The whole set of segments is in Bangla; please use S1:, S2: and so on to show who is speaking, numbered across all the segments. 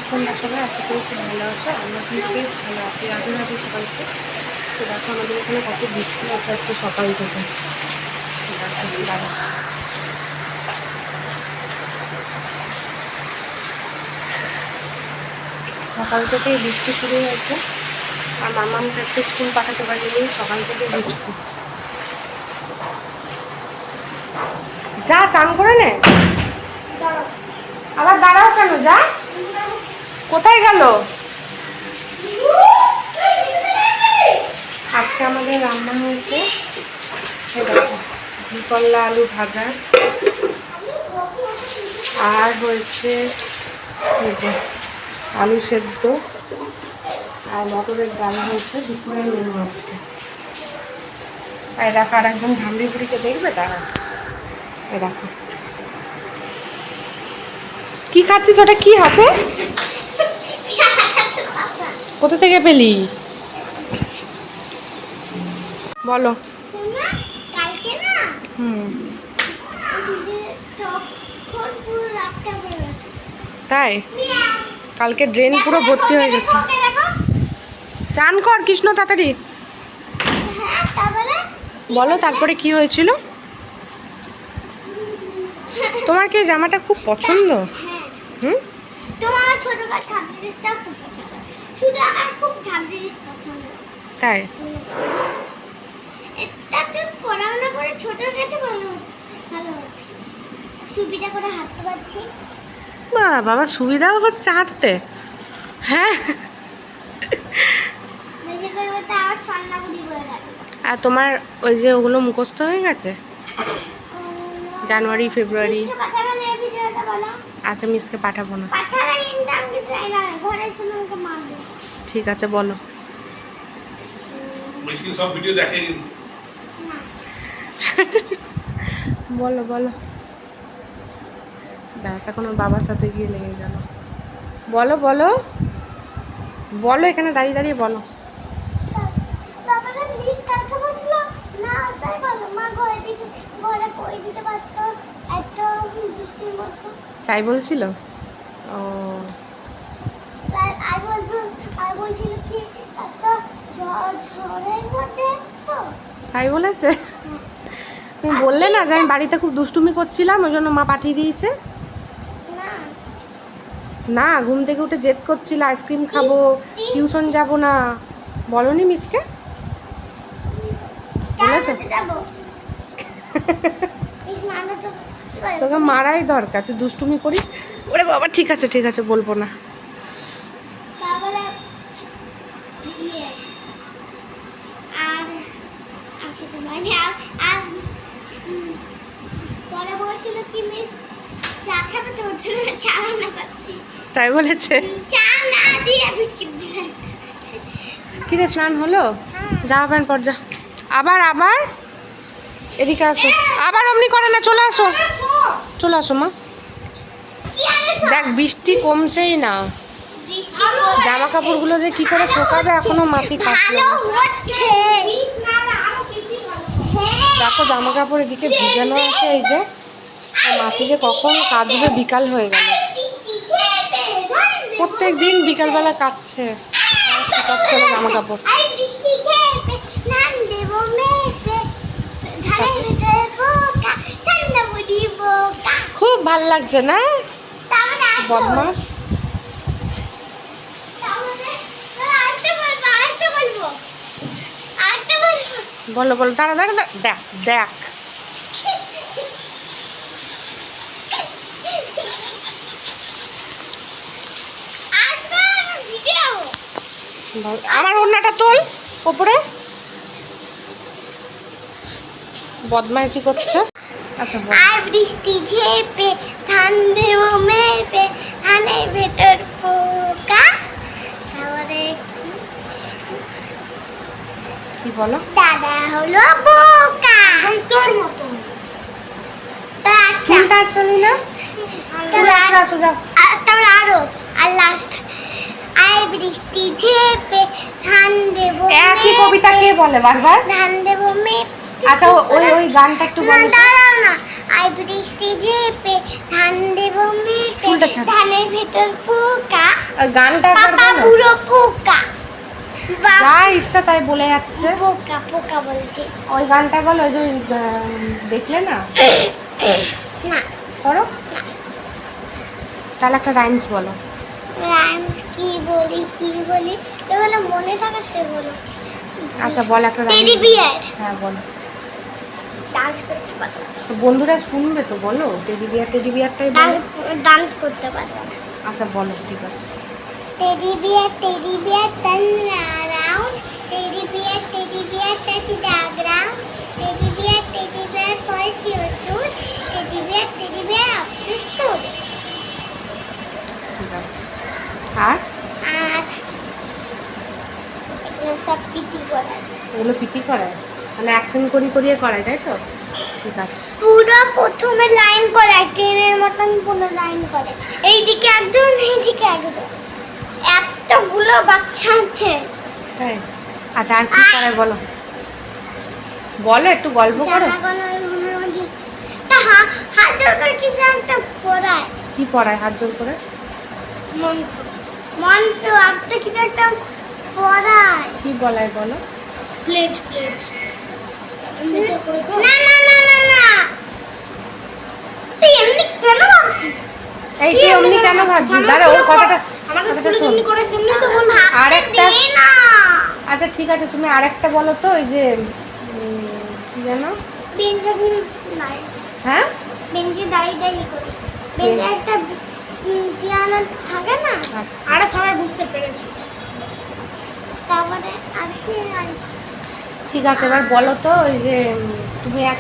S1: সন্ধ্যার সময় আশা করি খুব ভালো আছো। আমরা কিন্তু বেশ ভালো আছি। রাতে রাতে সকালকে তো দেখো আমাদের এখানে কত বৃষ্টি হচ্ছে আজকে সকাল থেকে। সকাল থেকেই বৃষ্টি শুরু হয়েছে আর মামামকে একটু স্কুল পাঠাতে পারিনি, সকাল থেকে বৃষ্টি। যা চান করে নে, আবার দাঁড়াও কেন? যা, কোথায় গেল? আজকে আমাদের রান্না হয়েছে করলা আলু ভাজা, আর হয়েছে আলু সেদ্ধ, আর মটরের ডাল হয়েছে দুপুরের মেনু আজকে। আর দেখো আর একজন ঝামড়ি বুড়িকে দেখবে, দাঁড়া এই দেখো কি খাচ্ছিস, ওটা কি হাতে? কোথা থেকে পেলি বলো? তাই কালকে ড্রেন পুরো ভর্তি হয়ে গেছে। চান কর কৃষ্ণ তাড়াতাড়ি। বলো তারপরে কি হয়েছিল? তোমার কি জামাটা খুব পছন্দ? হুম,
S2: তোমার ছোটবেলার ছাত্রীটা খুব পছন্দ, শুধু আমার খুব ছাত্রীর পছন্দ।
S1: তাই
S2: এটা তুই পড়াশোনা করে ছোট কাছে ভালো ভালো হচ্ছে, সুবিধা করে হাঁটতে পারছি।
S1: বাবা সুবিধাও হচ্ছে হাঁটতে। হ্যাঁ,
S2: বেশি করে বলতে আমার সন্নাগুড়ি বয়ে থাকে।
S1: আর তোমার ওই যে ওগুলো মুখস্থ হয়ে গেছে? জানুয়ারি ফেব্রুয়ারি। আচ্ছা মিসকে পাঠাবো না। ঠিক আছে বলো।
S3: সব ভিডিও দেখে
S1: বলো বলো। ব্যাস এখন ওর বাবার সাথে গিয়ে লেগে গেল। বলো বলো বলো, এখানে দাঁড়িয়ে দাঁড়িয়ে বলো। তাই বলছিল? ও তাই বলেছে? তুমি বললে না যে আমি বাড়িতে খুব দুষ্টুমি করছিলাম, ওই জন্য মা পাঠিয়ে দিয়েছে? না, ঘুম থেকে উঠে জেদ করছিল আইসক্রিম খাবো, টিউশন যাব না। বলনি মিসকে? বলেছো? তোকে মারাই দরকার, তুই দুষ্টুমি করিস। ওরে বাবা, ঠিক আছে ঠিক আছে, বলবো না। তাই বলেছে? কি রে, স্নান হলো? জামা প্যান্ট পর যা। আবার আবার এদিকে আসো। আবার অমনি করে না, চলে আসো চলে আসো মা। দেখ বৃষ্টি কমছেই না, জামা কাপড়গুলো যে কি করে শোকাবে এখনো মাসি কাটলো। দেখো জামা কাপড় এদিকে ভিজানো আছে, এই যে মাসি যে কখন কাচবে, বিকাল হয়ে গেল। প্রত্যেক দিন বিকালবেলা কাটছে, শুকাচ্ছে না জামা কাপড়। খুব ভাল লাগছে না? বদমাস। বলো বলো, দাঁড়া দাঁড়া দাঁড়া, দেখ দেখ। আমার ওড়নাটা তোল ওপরে, বদমাইশি করছে। আচ্ছা বল।
S2: আর বৃষ্টি ঝেপে ধান দেব মেপে, ধানের ভেতর পোকা। তারপরে
S1: কি বলো?
S2: দাদা হলো বোকা, তোর মতো।
S1: চুলটা আসলি না?
S2: তারপরে আরো আর লাস্ট, আর বৃষ্টি ঝেপে ধান দেব।
S1: একই কবিতা কে বলে বারবার?
S2: ধান দেব মেপে।
S1: আচ্ছা ওই ওই গানটা একটু বলো।
S2: দাঁড়াও না, আই বৃষ্টি ঝেপে ধান দেব
S1: চুলটা
S2: মেপে
S1: ছাড়।
S2: ধানের ভেতর পোকা
S1: আর গানটা একবার
S2: পাপা
S1: বলো।
S2: বুড়ো পোকা
S1: যা ইচ্ছা তাই বলে যাচ্ছে।
S2: পোকা পোকা বলছে
S1: ওই গানটা বলো, ওই যে দেখলে না,
S2: না
S1: করো। তাহলে একটা রাইমস বলো।
S2: রাইমস কি বলি এগুলো মনে থাকে সেগুলো
S1: আচ্ছা বল একটা
S2: টেডি
S1: রাইমস।
S2: বিয়ার
S1: হ্যাঁ বলো।
S2: ডান্স করতে পারবো
S1: তো বন্ধুরা শুনবে তো, বলো টেডি বিয়ারটাই বলো।
S2: ডান্স করতে পারবো না
S1: আচ্ছা বলো, ঠিক আছে।
S2: Teddy bear turn around teddy bear touch the ground teddy bear falls your shoes teddy bear up to school
S1: ঠিক আছে। আর
S2: আর এগুলো সব পিটি করায়
S1: এগুলো পিটি করায়, মানে অ্যাকশন করিয়ে করায়, তাই তো? ঠিক আছে।
S2: পুরো প্রথমে লাইন করে ট্রেনের মতন পুরো লাইন করে এইদিকে একজন এইদিকে একজন এতগুলো বাচ্চা আছে
S1: হ্যাঁ। আচ্ছা আর কি করায় বলো, বলো একটু গল্প করো।
S2: জানাগোনার মনের মাঝে তা হাত জোর করে কিছু একটা পড়ায়
S1: কি পড়ায় হাত জোর করে?
S2: মন্ত্র একটা কিছু একটা পড়ায়
S1: কি বলায় বলো।
S2: প্লেজ না না না না না তুই এমনি কেন ভাবছিস
S1: এই তুই এমনি কেন ভাবছিস? দাঁড়া, ওর কথাটা শোন।
S2: করে সেমনি তো বল
S1: আরেকটা-
S2: দে না
S1: আচ্ছা ঠিক আছে, তুমি আরেকটা বলো তো, ওই যে কি জানো,
S2: বেঞ্চে নাই
S1: হ্যাঁ
S2: বেঞ্চে দাঁড়িয়ে করি বেঞ্চে একটা চেয়ার থাকে না
S1: আচ্ছা
S2: আরে সবাই বুঝতে পেরেছে তারপরে আর কি
S1: ঠিক আছে। এবার বলো তো, ওই যে তুমি এক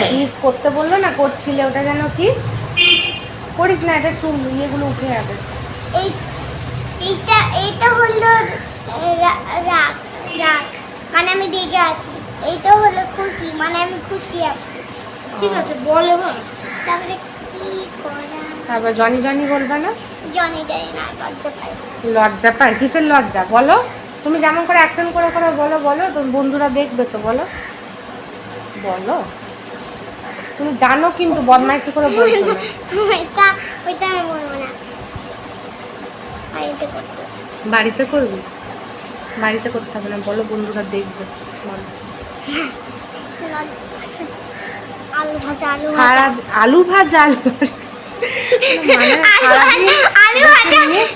S1: জিনিস করতে বললো না, করছিলে, ওটা যেন কি করিস না, এটা চুল ইয়েগুলো উঠে যাবে।
S2: এই এইটা হলো রাগ মানে আমি রেগে আছি এইটা হলো খুশি মানে আমি খুশি আছি
S1: ঠিক আছে,
S2: বল এবার তারপরে কি করা
S1: তারপর জনি বলবে না?
S2: জানি যাই না লজ্জা পাই
S1: লজ্জা পায়? কিসের লজ্জা বলো? তুমি যেমন করে অ্যাকশন করে বলো, তো বন্ধুরা দেখবে তো, বলো বলো। তুমি জানো কিন্তু বদমাইশি করে বলছো না।
S2: ওইটা আমি বলবো না বাড়িতে করতে
S1: বাড়িতে করবি? বাড়িতে করতে হবে না, বলো, বন্ধুরা দেখবে, বলো।
S2: আলু ভাজা
S1: সারা আলু ভাজা মানে সারাদিন
S2: আলু ভাজা
S1: নিয়ে-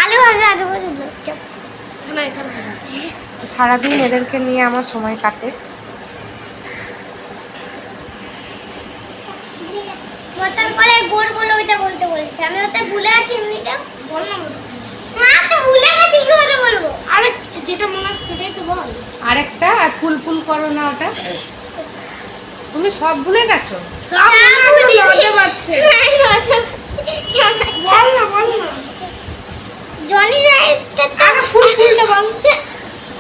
S2: আলু ভাজা চুপ
S1: সারাদিন এদেরকে নিয়ে আমার সময় কাটে।
S2: মতন করে গোল গোল ওইটা বলতে বলছে আমি ওটা ভুলে আছি এমনিটা বল না হ্যাঁ তো ভুলে গেছি কি করে বলবো আরে যেটা মনে আছে সেটাই তো বল
S1: আরেকটা আর ফুল করো না, ওটা তুমি সব ভুলে গেছো।
S2: সব লজ্জা পাচ্ছে বল না জনি যায় আরে ফুলটা বল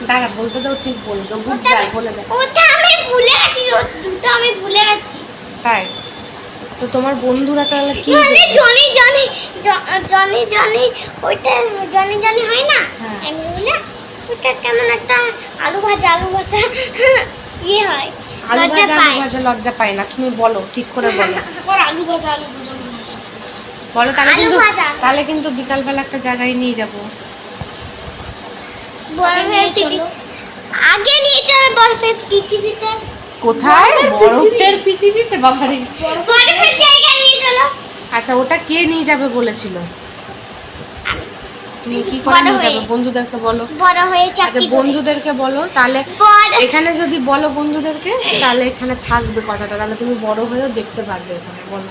S1: দাঁড়া, বলতে দাও, ঠিক বলবে, গুড বাই বলে দাও।
S2: ওটা আমি ভুলে গেছি দুটো আমি ভুলে গেছি
S1: তাই তো তোমার বন্ধুরা তাহলে কি
S2: মানে
S1: দেখবে?
S2: জনি ওইটা জনি হয় না
S1: হ্যাঁ।
S2: আমি বলে ওইটা কেমন একটা আলু ভাজা ইয়ে হয়
S1: আলু
S2: লজ্জা
S1: ভাজা
S2: পায়
S1: লজ্জা পায় না, তুমি বলো, ঠিক করে বলো।
S2: আলু ভাজা
S1: বলো তাহলে
S2: আলু
S1: কিন্তু,
S2: ভাজা।
S1: তাহলে কিন্তু বিকালবেলা একটা জায়গায় নিয়ে যাবো।
S2: আগে নিয়ে চলে বরফের পৃথিবীতে
S1: কোথায়? বরফের পৃথিবীতে? বাবারে।
S2: বরফের জায়গায় নিয়ে চলো
S1: আচ্ছা ওটা কে নিয়ে যাবে বলেছিল? তুমি কি করে
S2: বড়
S1: নিয়ে
S2: হয়ে।
S1: যাবে? বন্ধুদেরকে বলো।
S2: বড় হয়ে
S1: আচ্ছা
S2: চাকরি করে।
S1: বন্ধুদেরকে বলো, তাহলে
S2: বড়
S1: এখানে যদি বলো বন্ধুদেরকে, তাহলে এখানে থাকবে কথাটা, তাহলে তুমি বড় হয়েও দেখতে পারবে এখানে, বলো।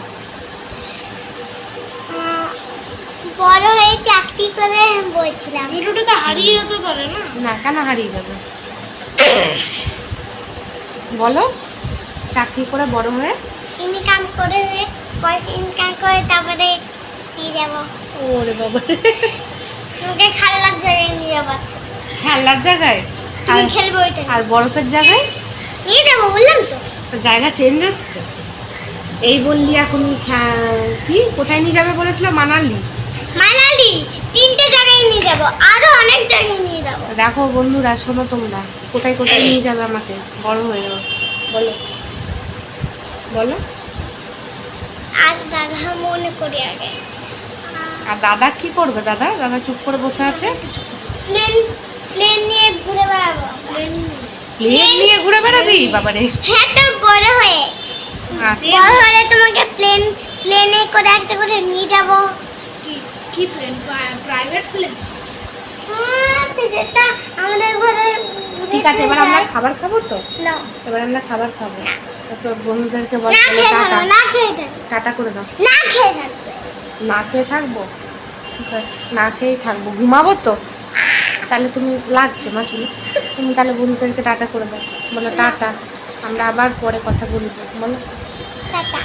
S2: বড় হয়ে চাকরি করে বলছিলাম ভিডিওটা তো হারিয়ে যেতে পারে না
S1: না, কেন হারিয়ে যাবে? বলো, চাকরি করে বড় হয়ে
S2: ইনকাম করে পয়সা ইনকাম করে তারপরে নিয়ে যাবো
S1: ওরে বাবা,
S2: তোমাকে খেলার জায়গায় নিয়ে যাবো আচ্ছা
S1: খেলার জায়গায়
S2: তুমি
S1: আর-
S2: খেলবে ওইটা
S1: আর বরফের জায়গায়?
S2: নিয়ে যাবো বললাম তো
S1: তো জায়গা চেঞ্জ হচ্ছে। এই বললি এখন কি কোথায় নিয়ে যাবে বলেছিল? মানালি।
S2: মানালি 3টে জায়গায় নিয়ে যাবো আরো অনেক জায়গায় নিয়ে যাবো
S1: দেখো বন্ধুরা, শোনো তোমরা, কোথায় কোথায় নিয়ে যাবে আমাকে বড় হয়ে যাবো, বলো বলো।
S2: আর দাদা মনে করি আগে
S1: আর দাদা কি করবে? দাদা দাদা চুপ করে বসে আছে।
S2: প্লেন প্লেন নিয়ে ঘুরে বেড়াবো
S1: প্লেন নিয়ে ঘুরে বেড়াবি? বাবারে।
S2: হ্যাঁ তো বড় হয়ে
S1: আচ্ছা।
S2: বড় হলে তোমাকে প্লেনে করে একটা করে নিয়ে যাব
S3: কি প্লেন? Private plane?
S2: যেটা আমাদের ঘরে
S1: ঠিক আছে, এবার আমরা খাবার খাবো তো।
S2: না
S1: এবার আমরা খাবার খাবো। তো বন্ধুদেরকে বল
S2: না খেয়ে
S1: টাটা।
S2: থাকো, না খেয়ে থাকো,
S1: টাটা করে দাও।
S2: না খেয়ে থাকবে
S1: না খেয়ে থাকবো? ঠিক আছে, না খেয়েই থাকবো। ঘুমাবো তো। তাহলে তুমি লাগছে মা চুলে, তুমি তাহলে বন্ধুদেরকে টাটা করে দাও। বলো টাটা, আমরা আবার পরে কথা বলবো। বলো
S2: টাটা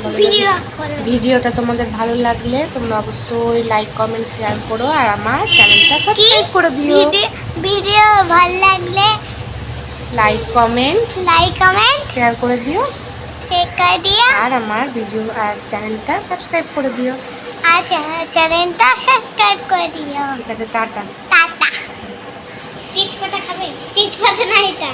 S1: বলো।
S2: ভিডিও করে
S1: ভিডিওটা তোমাদের ভালো লাগলে তোমরা অবশ্যই লাইক কমেন্ট শেয়ার করো, আর আমার চ্যানেলটা সাবস্ক্রাইব করে দিও।
S2: ভিডিও ভালো লাগলে
S1: লাইক কমেন্ট
S2: শেয়ার করে দিও
S1: আর আমার ভিডিও আর চ্যানেলটা সাবস্ক্রাইব করে দিও।
S2: আর চ্যানেলটা সাবস্ক্রাইব করে দিও
S1: ঠিক আছে, টাটা।
S2: টাটা তেজপাতা খাবে? তেজপাতা না এটা